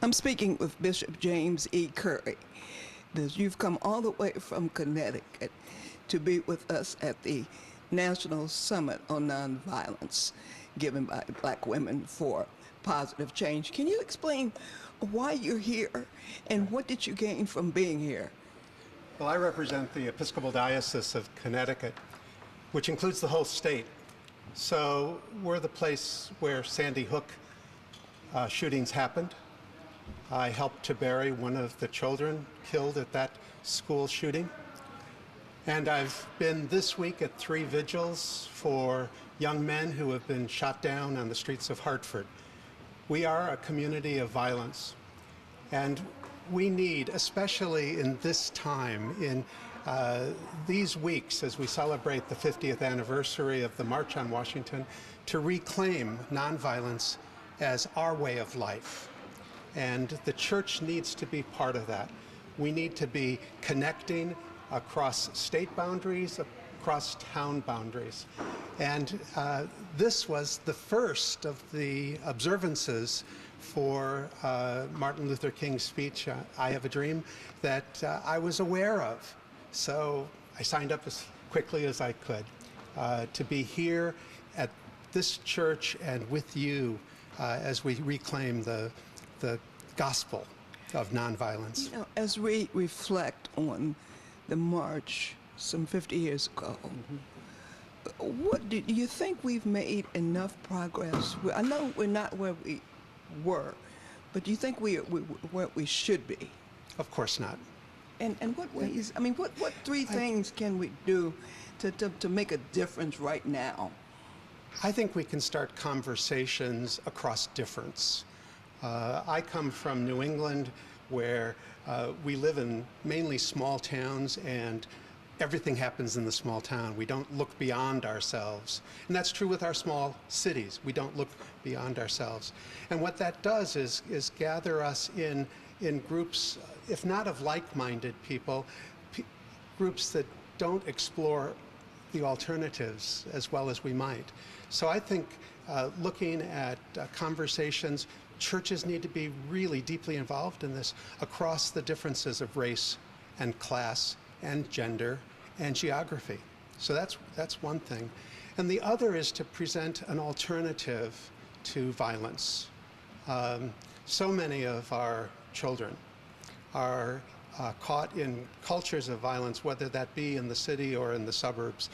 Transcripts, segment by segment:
I'm speaking with Bishop James E. Curry. You've come all the way from Connecticut to be with us at the National Summit on Nonviolence given by Black Women for Positive Change. Can you explain why you're here and what did you gain from being here? Well, I represent the Episcopal Diocese of Connecticut, which includes the whole state. So we're the place where Sandy Hook shootings happened. I helped to bury one of the children killed at that school shooting. And I've been this week at 3 vigils for young men who have been shot down on the streets of Hartford. We are a community of violence, and we need, especially in this time, in these weeks as we celebrate the 50th anniversary of the March on Washington, to reclaim nonviolence as our way of life. And the church needs to be part of that. We need to be connecting across state boundaries, across town boundaries. And this was the first of the observances for Martin Luther King's speech, I Have a Dream, that I was aware of. So I signed up as quickly as I could to be here at this church and with you as we reclaim the gospel of nonviolence. You know, as we reflect on the march some 50 years ago, what do you think we've made enough progress? I know we're not where we were, but do you think we're where we should be? Of course not. And what ways, I mean, what 3 things can we do to make a difference right now? I think we can start conversations across difference. I come from New England, where we live in mainly small towns, and everything happens in the small town. We don't look beyond ourselves. And that's true with our small cities. We don't look beyond ourselves. And what that does is gather us in groups, if not of like-minded people, groups that don't explore the alternatives as well as we might. So I think looking at conversations, churches need to be really deeply involved in this across the differences of race and class and gender and geography. So that's one thing. And the other is to present an alternative to violence. So many of our children are caught in cultures of violence, whether that be in the city or in the suburbs,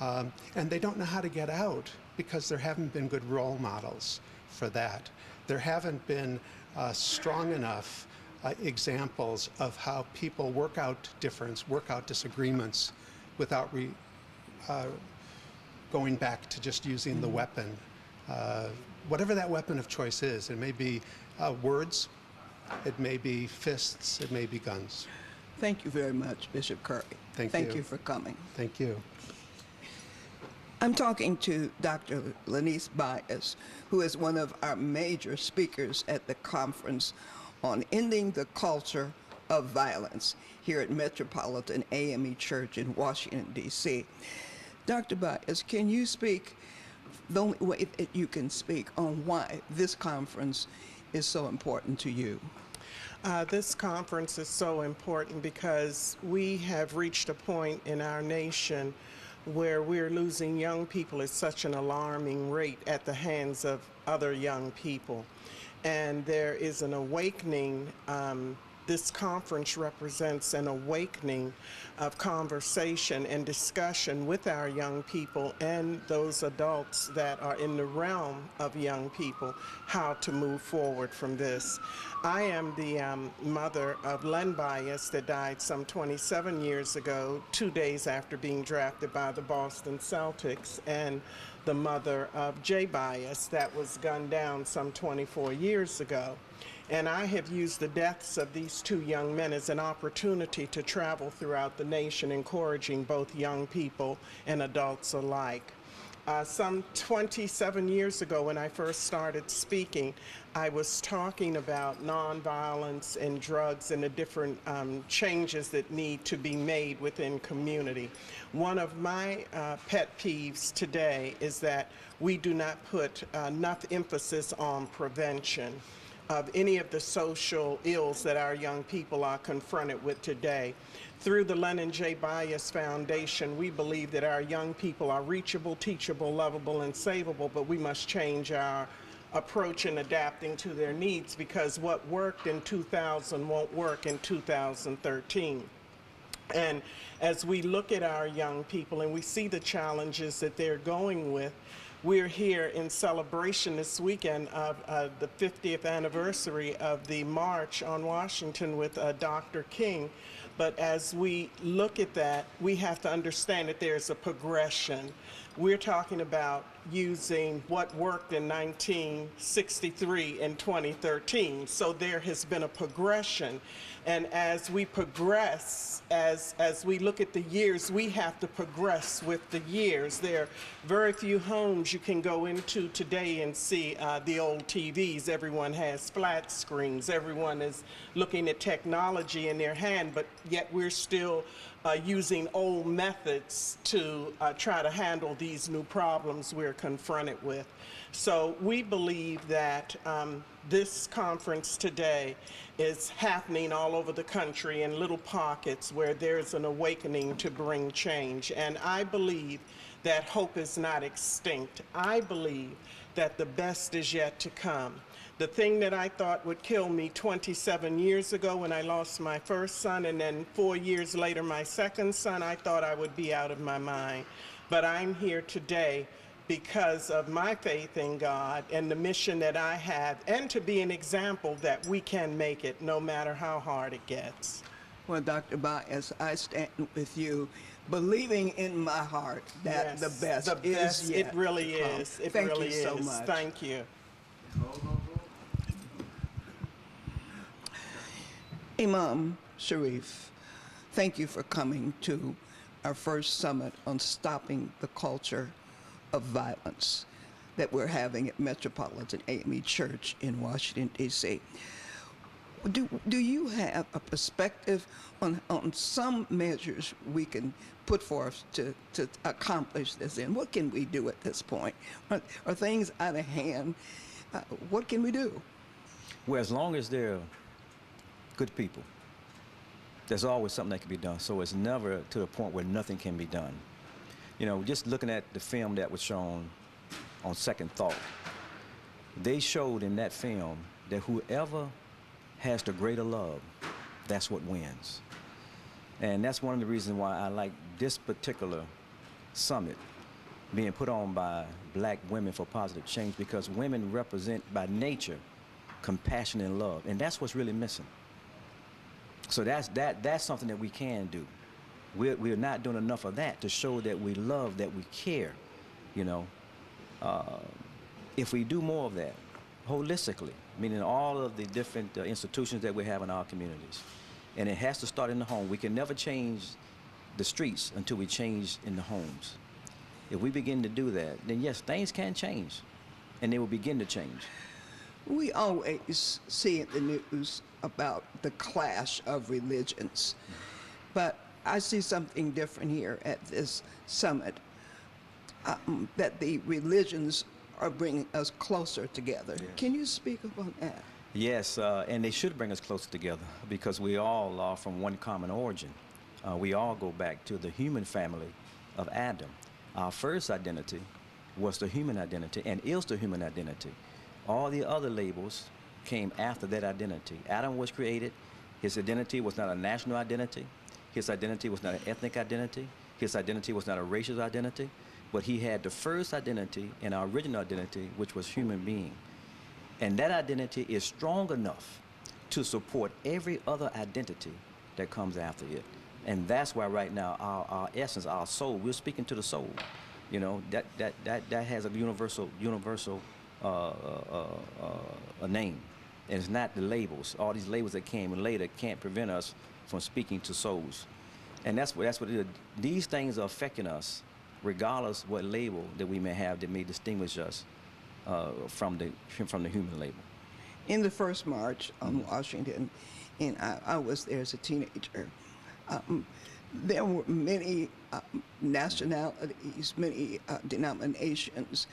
and they don't know how to get out because there haven't been good role models for that. There haven't been strong enough examples of how people work out difference, work out disagreements without going back to just using the weapon. Whatever that weapon of choice is, it may be words, it may be fists, it may be guns. Thank you very much, Bishop Curry. Thank you for coming. Thank you. I'm talking to Dr. Lonise Bias, who is one of our major speakers at the conference on ending the culture of violence here at Metropolitan AME Church in Washington, D.C. Dr. Bias, can you speak, the only way that you can speak, on why this conference is so important to you? This conference is so important because we have reached a point in our nation where we're losing young people at such an alarming rate at the hands of other young people. And there is an awakening. This conference represents an awakening of conversation and discussion with our young people and those adults that are in the realm of young people, how to move forward from this. I am the mother of Len Bias that died some 27 years ago, 2 days after being drafted by the Boston Celtics, and the mother of Jay Bias that was gunned down some 24 years ago. And I have used the deaths of these 2 young men as an opportunity to travel throughout the nation, encouraging both young people and adults alike. Some 27 years ago, when I first started speaking, I was talking about nonviolence and drugs and the different changes that need to be made within community. One of my pet peeves today is that we do not put enough emphasis on prevention. of any of the social ills that our young people are confronted with today. Through the Lennon J. Bias Foundation, we believe that our young people are reachable, teachable, lovable, and savable, but we must change our approach in adapting to their needs, because what worked in 2000 won't work in 2013. And as we look at our young people and we see the challenges that they're going with, we're here in celebration this weekend of the 50th anniversary of the March on Washington with Dr. King. But as we look at that, we have to understand that there's a progression. We're talking about using what worked in 1963 and 2013. So there has been a progression. And as we progress, as we look at the years, we have to progress with the years. There are very few homes you can go into today and see the old TVs. Everyone has flat screens. Everyone is looking at technology in their hand, but yet we're still using old methods to try to handle these new problems we're confronted with. So we believe that this conference today is happening all over the country in little pockets where there's an awakening to bring change. And I believe that hope is not extinct. I believe that the best is yet to come. The thing that I thought would kill me 27 years ago when I lost my first son, and then 4 years later my second son, I thought I would be out of my mind. But I'm here today because of my faith in God and the mission that I have, and to be an example that we can make it no matter how hard it gets. Well, Dr. Bias, I stand with you, believing in my heart that Yes, the best the is best, yet it really to come. is. It Thank really you so is. much. Thank you. Imam Sheeref, thank you for coming to our first summit on stopping the culture of violence that we're having at Metropolitan AME Church in Washington, D.C. Do you have a perspective on some measures we can put forth to accomplish this? And what can we do at this point? Are things out of hand? What can we do? Well, as long as they're good people, there's always something that can be done. So it's never to the point where nothing can be done. You know, just looking at the film that was shown on Second Thought, they showed in that film that whoever has the greater love, that's what wins. And that's one of the reasons why I like this particular summit being put on by Black women for positive change, because women represent by nature compassion and love, and that's what's really missing. So that's something that we can do. We're not doing enough of that to show that we love, that we care, you know. If we do more of that, holistically, meaning all of the different institutions that we have in our communities, and it has to start in the home. We can never change the streets until we change in the homes. If we begin to do that, then yes, things can change, and they will begin to change. We always see in the news about the clash of religions, but I see something different here at this summit, that the religions are bringing us closer together. Yes. Can you speak about that? Yes, and they should bring us closer together, because we all are from one common origin. We all go back to the human family of Adam. Our first identity was the human identity and is the human identity. All the other labels came after that identity. Adam was created. His identity was not a national identity. His identity was not an ethnic identity. His identity was not a racial identity. But he had the first identity and our original identity, which was human being. And that identity is strong enough to support every other identity that comes after it. And that's why right now our essence, our soul, we're speaking to the soul. You know, that has a universal a name. And it's not the labels. All these labels that came later can't prevent us from speaking to souls. And that's what it is. These things are affecting us regardless what label that we may have that may distinguish us from the human label. In the first march on Washington, and I was there as a teenager, there were many nationalities, many denominations.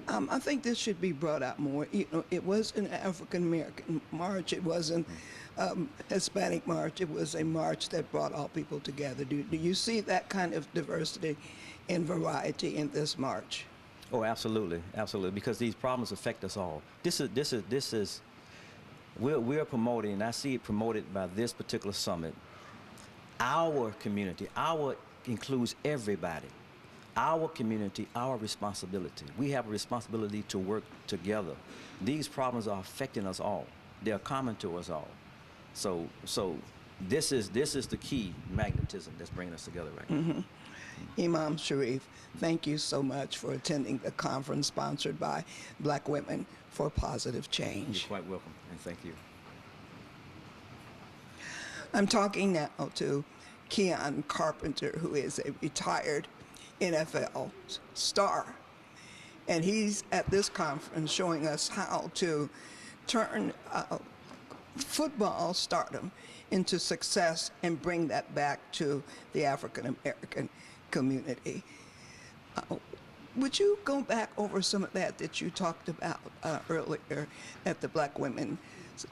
I think this should be brought out more. You know, it was an African American march. It wasn't Hispanic march. It was a march that brought all people together. Do you see that kind of diversity and variety in this march? Oh, absolutely, absolutely. Because these problems affect us all. We're promoting, and I see it promoted by this particular summit. Our community, includes everybody. Our community, our responsibility. We have a responsibility to work together. These problems are affecting us all. They are common to us all. So this is the key magnetism that's bringing us together right now. Imam Sheeref, thank you so much for attending the conference sponsored by Black Women for Positive Change. You're quite welcome, and thank you. I'm talking now to Keion Carpenter, who is a retired NFL star. And he's at this conference showing us how to turn football stardom into success and bring that back to the African American community. Would you go back over some of that you talked about earlier at the Black Women's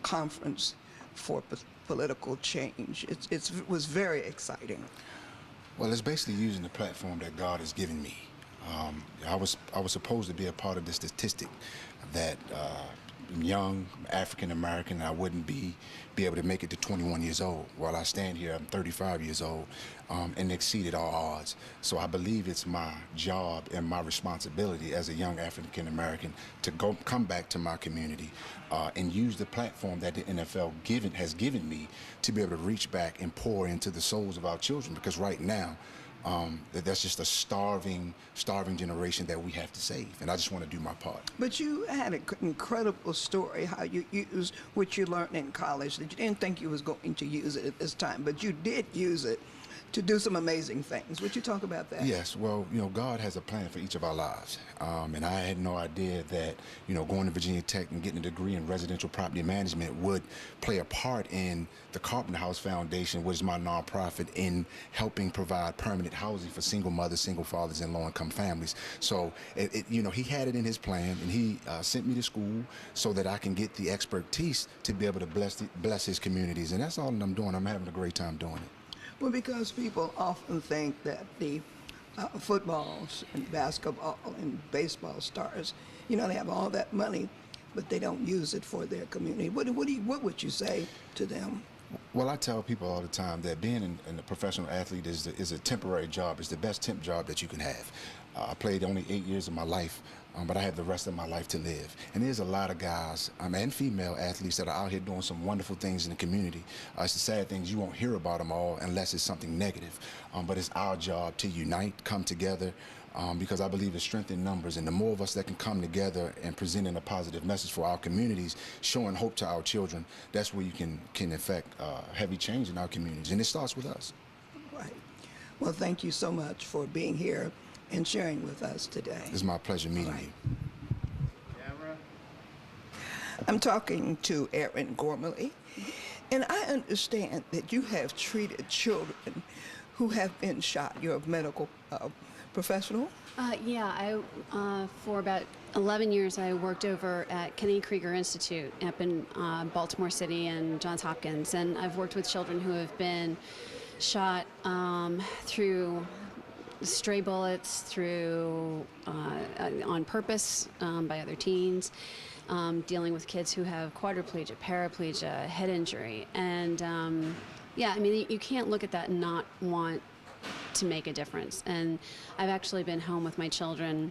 Conference for Political Change? It was very exciting. Well, it's basically using the platform that God has given me. I was supposed to be a part of the statistic that young African American, I wouldn't be able to make it to 21 years old. While I stand here, I'm 35 years old and exceeded all odds. So I believe it's my job and my responsibility as a young African American to come back to my community and use the platform that the NFL has given me to be able to reach back and pour into the souls of our children. Because right now, that's just a starving generation that we have to save, and I just want to do my part. But you had an incredible story how you used what you learned in college, that you didn't think you was going to use it at this time, but you did use it to do some amazing things. Would you talk about that? Yes, well, God has a plan for each of our lives. And I had no idea that, going to Virginia Tech and getting a degree in residential property management would play a part in the Carpenter House Foundation, which is my nonprofit, in helping provide permanent housing for single mothers, single fathers, and low-income families. So, he had it in his plan, and he sent me to school so that I can get the expertise to be able to bless his communities. And that's all that I'm doing. I'm having a great time doing it. Well, because people often think that the footballs and basketball and baseball stars, they have all that money, but they don't use it for their community. What would you say to them? Well, I tell people all the time that being a professional athlete is a temporary job. It's the best temp job that you can have. I played only 8 years of my life, but I have the rest of my life to live. And there's a lot of guys and female athletes that are out here doing some wonderful things in the community. It's the sad things, you won't hear about them all unless it's something negative. But it's our job to unite, come together, because I believe in strength in numbers. And the more of us that can come together and presenting a positive message for our communities, showing hope to our children, that's where you can affect heavy change in our communities. And it starts with us. Right. Well, thank you so much for being here and sharing with us today. It's my pleasure meeting you. I'm talking to Erin Gormley, and I understand that you have treated children who have been shot. You're a medical professional? Yeah, for about 11 years I worked over at Kennedy Krieger Institute up in Baltimore City and Johns Hopkins, and I've worked with children who have been shot through stray bullets, through on purpose by other teens, dealing with kids who have quadriplegia, paraplegia, head injury. And yeah, I mean, you can't look at that and not want to make a difference. And I've actually been home with my children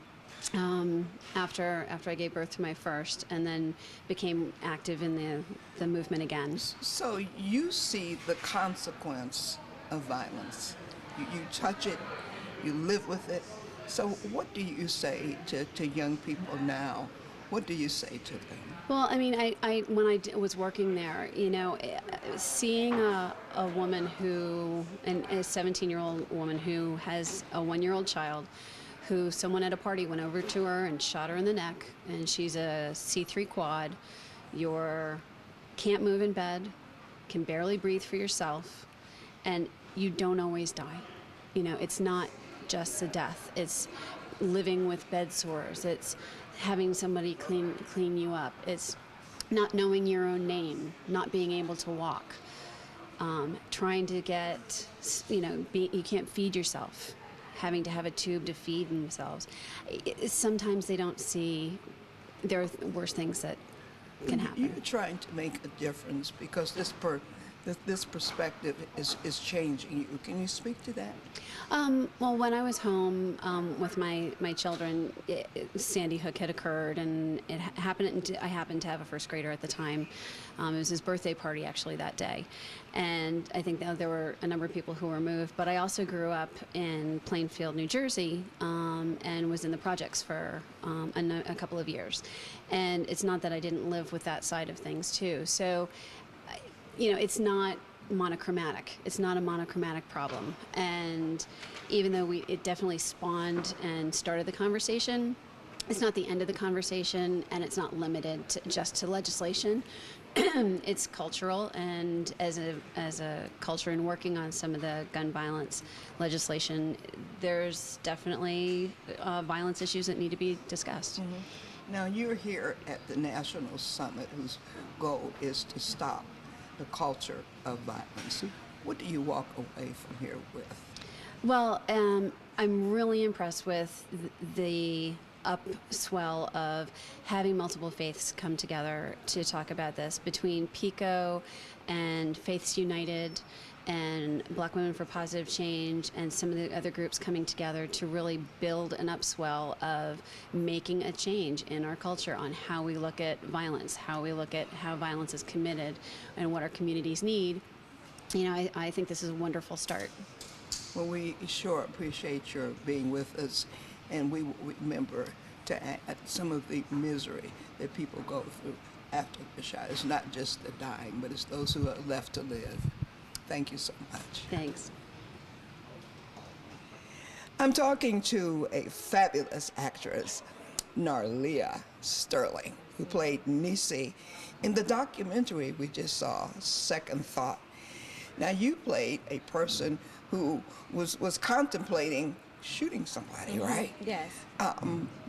after I gave birth to my first, and then became active in the movement again. So you see the consequence of violence. You touch it, you live with it. So what do you say to young people now? What do you say to them? Well, I mean, I when I was working there, seeing a woman a 17-year-old woman who has a 1-year-old child, who someone at a party went over to her and shot her in the neck, and she's a C3 quad. Can't move in bed, can barely breathe for yourself, and you don't always die. It's not just a death. It's living with bed sores. It's having somebody clean you up. It's not knowing your own name, not being able to walk, trying to get, you can't feed yourself, having to have a tube to feed themselves. Sometimes they don't see there are worse things that can happen. You're trying to make a difference because this perspective is changing you. Can you speak to that? Well, when I was home with my children, Sandy Hook had occurred, and it happened. I happened to have a first grader at the time. It was his birthday party actually that day, and I think that there were a number of people who were moved. But I also grew up in Plainfield, New Jersey, and was in the projects for a couple of years. And it's not that I didn't live with that side of things too. So, it's not monochromatic. It's not a monochromatic problem. And even though it definitely spawned and started the conversation, it's not the end of the conversation, and it's not limited just to legislation. It's cultural, and as a culture and working on some of the gun violence legislation, there's definitely violence issues that need to be discussed. Mm-hmm. Now, you're here at the National Summit, whose goal is to stop the culture of violence. What do you walk away from here with? Well, I'm really impressed with the upswell of having multiple faiths come together to talk about this, between PICO and Faiths United and Black Women for Positive Change and some of the other groups coming together to really build an upswell of making a change in our culture on how we look at violence, how we look at how violence is committed, and what our communities need. I think this is a wonderful start. Well, we sure appreciate your being with us, and we remember to add some of the misery that people go through after the shot. It's not just the dying, but it's those who are left to live. Thank you so much. Thanks. I'm talking to a fabulous actress, Narlyia Sterling, who played Nisi in the documentary we just saw, Second Thought. Now, you played a person who was contemplating shooting somebody, right? Yes.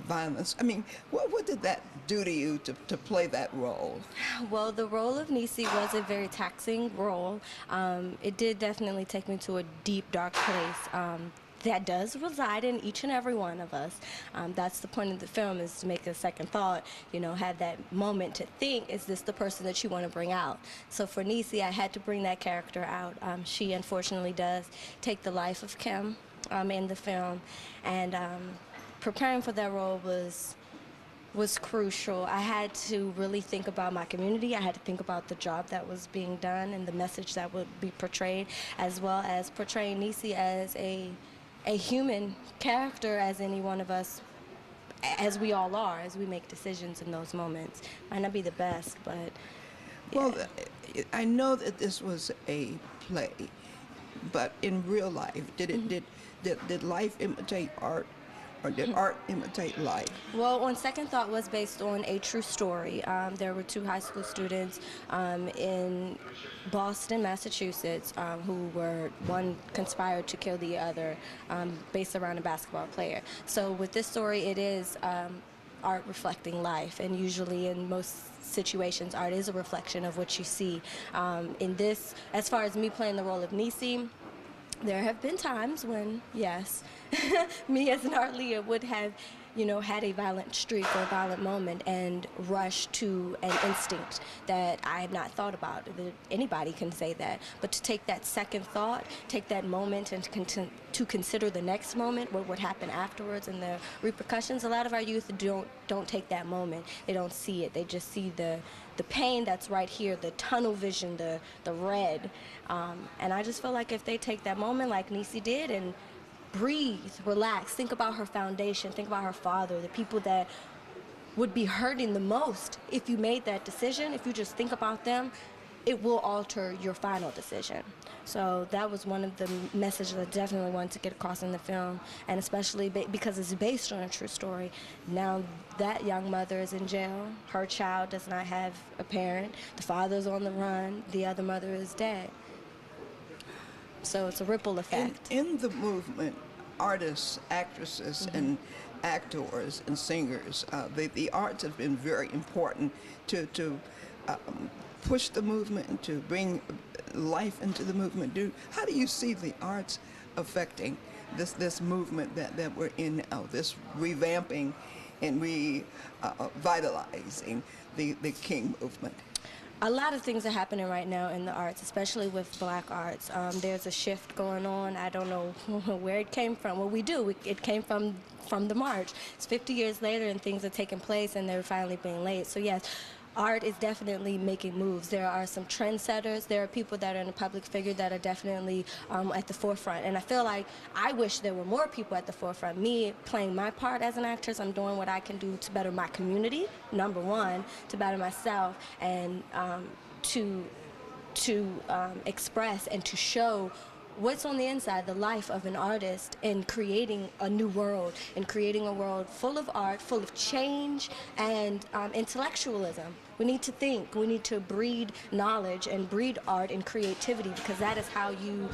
Violence. I mean, what did that do to you to play that role? Well, the role of Nisi was a very taxing role. It did definitely take me to a deep, dark place. That does reside in each and every one of us. That's the point of the film, is to make a second thought, have that moment to think, is this the person that you want to bring out? So for Nisi, I had to bring that character out. She unfortunately does take the life of Kim in the film, and preparing for that role was crucial. I had to really think about my community. I had to think about the job that was being done and the message that would be portrayed, as well as portraying Nisi as a human character, as any one of us, as we all are, as we make decisions in those moments. Might not be the best, but yeah. Well, I know that this was a play, but in real life, did life imitate art, or did art imitate life? Well, On Second Thought was based on a true story. There were two high school students in Boston, Massachusetts, one conspired to kill the other, based around a basketball player. So with this story, it is art reflecting life, and usually in most situations, art is a reflection of what you see. In this, as far as me playing the role of Nisi, there have been times when, yes, me as Narlyia would have, had a violent streak or a violent moment and rushed to an instinct that I had not thought about. Anybody can say that. But to take that second thought, take that moment and to consider the next moment, what would happen afterwards and the repercussions, a lot of our youth don't take that moment. They don't see it. They just see the pain that's right here, the tunnel vision, the red. And I just feel like if they take that moment like Nisi did and breathe, relax, think about her foundation, think about her father, the people that would be hurting the most if you made that decision, if you just think about them, it will alter your final decision. So that was one of the messages I definitely wanted to get across in the film, and especially because it's based on a true story. Now that young mother is in jail, her child does not have a parent, the father's on the run, the other mother is dead. So it's a ripple effect. In the movement, artists, actresses, and actors and singers. The arts have been very important to push the movement and to bring life into the movement. How do you see the arts affecting this movement that we're in now, this revamping and revitalizing the King movement? A lot of things are happening right now in the arts, especially with black arts. There's a shift going on. I don't know where it came from. Well, it came from the march. It's 50 years later and things are taking place and they're finally being laid. So yes, art is definitely making moves. There are some trendsetters. There are people that are in the public figure that are definitely at the forefront. And I feel like I wish there were more people at the forefront. Me playing my part as an actress, I'm doing what I can do to better my community, number one, to better myself, and to express and to show what's on the inside, the life of an artist, in creating a new world, and creating a world full of art, full of change and intellectualism. We need to think. We need to breed knowledge and breed art and creativity, because that's how you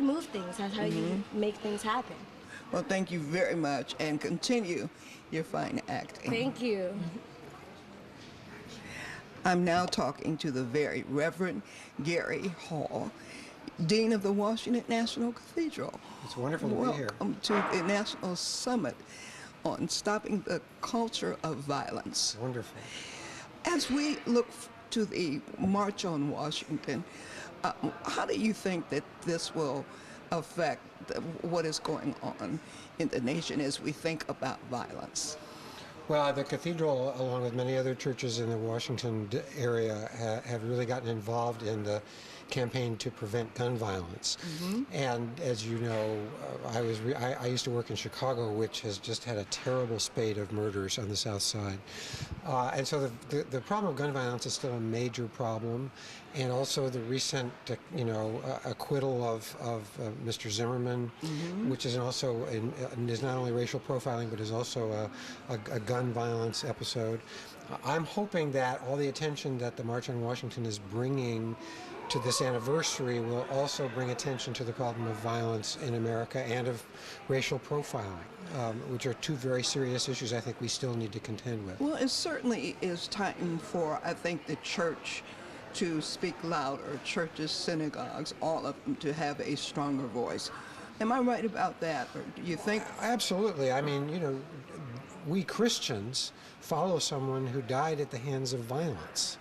move things. That's how you make things happen. Well, thank you very much, and continue your fine acting. Thank you. I'm now talking to the very Reverend Gary Hall, Dean of the Washington National Cathedral. It's wonderful to be here. Welcome to the National Summit on Stopping the Culture of Violence. Wonderful. As we look to the March on Washington, how do you think that this will affect what is going on in the nation as we think about violence? Well, the cathedral, along with many other churches in the Washington area, have really gotten involved in the campaign to prevent gun violence. And as you know, I used to work in Chicago, which has just had a terrible spate of murders on the South Side. And so the problem of gun violence is still a major problem. And also the recent, acquittal of Mr. Zimmerman, which is also is not only racial profiling, but is also a gun violence episode. I'm hoping that all the attention that the March on Washington is bringing to this anniversary will also bring attention to the problem of violence in America and of racial profiling, which are two very serious issues I think we still need to contend with. Well, it certainly is time for, I think, the church to speak louder, churches, synagogues, all of them to have a stronger voice. Am I right about that, or do you think? Absolutely. I mean, we Christians follow someone who died at the hands of violence.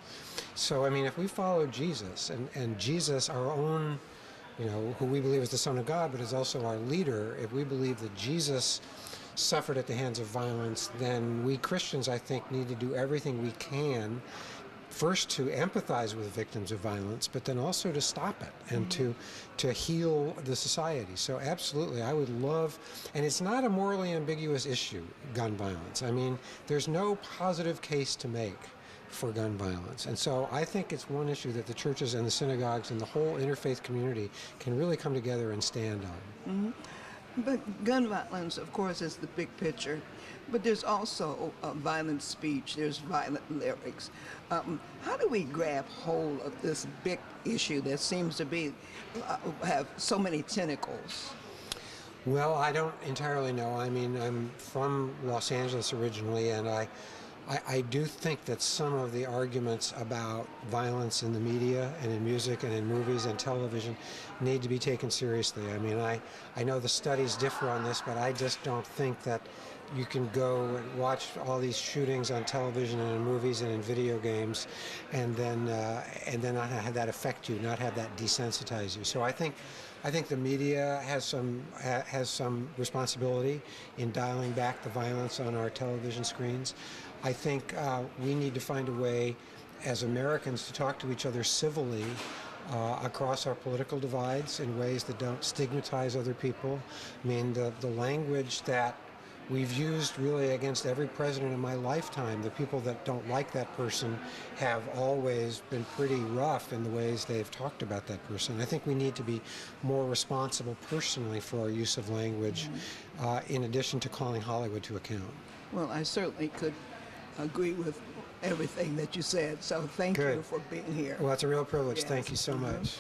So, I mean, if we follow Jesus, and Jesus, our own, who we believe is the Son of God, but is also our leader, if we believe that Jesus suffered at the hands of violence, then we Christians, I think, need to do everything we can, first to empathize with victims of violence, but then also to stop it and to heal the society. So absolutely, I would love, and it's not a morally ambiguous issue, gun violence. I mean, there's no positive case to make for gun violence. And so I think it's one issue that the churches and the synagogues and the whole interfaith community can really come together and stand on. But gun violence, of course, is the big picture. But there's also violent speech, there's violent lyrics. How do we grab hold of this big issue that seems to be have so many tentacles? Well, I don't entirely know. I mean, I'm from Los Angeles originally, and I do think that some of the arguments about violence in the media and in music and in movies and television need to be taken seriously. I mean, I know the studies differ on this, but I just don't think that you can go and watch all these shootings on television and in movies and in video games and then not have that affect you, not have that desensitize you. So I think the media has some responsibility in dialing back the violence on our television screens. I think we need to find a way as Americans to talk to each other civilly across our political divides in ways that don't stigmatize other people. I mean, the language that we've used really against every president in my lifetime, the people that don't like that person have always been pretty rough in the ways they've talked about that person. I think we need to be more responsible personally for our use of language, in addition to calling Hollywood to account. Well, I certainly could agree with everything that you said, so thank you for being here. Well, it's a real privilege. Yes. Thank you so much.